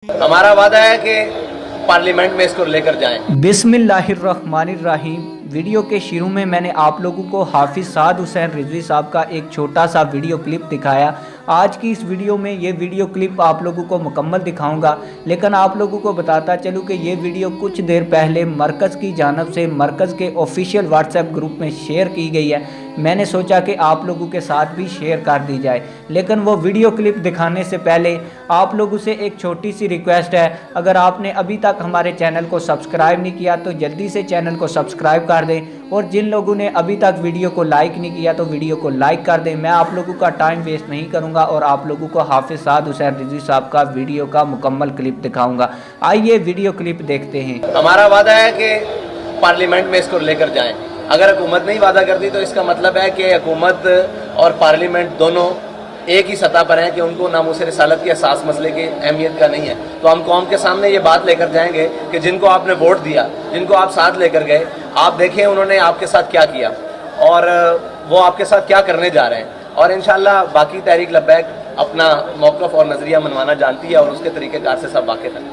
हमारा वादा है कि पार्लियामेंट में इसको लेकर जाएं। बिस्मिल्लाहिर्रहमानिर्रहीम। वीडियो के शुरू में मैंने आप लोगों को हाफिज़ साद हुसैन रिजवी साहब का एक छोटा सा वीडियो क्लिप दिखाया। आज की इस वीडियो में ये वीडियो क्लिप आप लोगों को मुकम्मल दिखाऊंगा, लेकिन आप लोगों को बताता चलूँ कि ये वीडियो कुछ देर पहले मरकज़ की जानिब से मरकज़ के ऑफिशियल व्हाट्सएप ग्रुप में शेयर की गई है। मैंने सोचा कि आप लोगों के साथ भी शेयर कर दी जाए, लेकिन वो वीडियो क्लिप दिखाने से पहले आप लोगों से एक छोटी सी रिक्वेस्ट है। अगर आपने अभी तक हमारे चैनल को सब्सक्राइब नहीं किया तो जल्दी से चैनल को सब्सक्राइब कर दें, और जिन लोगों ने अभी तक वीडियो को लाइक नहीं किया तो वीडियो को लाइक कर दें। मैं आप लोगों का टाइम वेस्ट नहीं करूंगा और आप लोगों को हाफिज़ साद हुसैन रिजवी साहब का वीडियो का मुकम्मल क्लिप दिखाऊंगा। आइए वीडियो क्लिप देखते हैं। हमारा वादा है कि पार्लियामेंट में इसको लेकर जाएं। अगर हुकूमत नहीं वादा करती तो इसका मतलब है कि हुकूमत और पार्लियामेंट दोनों एक ही सतह पर हैं कि उनको नामूस रिसालत की एहसास मसले की अहमियत का नहीं है। तो हम कौम के सामने ये बात लेकर जाएंगे कि जिनको आपने वोट दिया, जिनको आप साथ लेकर गए, आप देखें उन्होंने आपके साथ क्या किया और वो आपके साथ क्या करने जा रहे हैं। और इंशाअल्लाह बाकी तहरीक लब्बैक अपना मौक़िफ़ और नज़रिया मनवाना जानती है और उसके तरीक़ेकार से सब वाक़िफ़ हैं।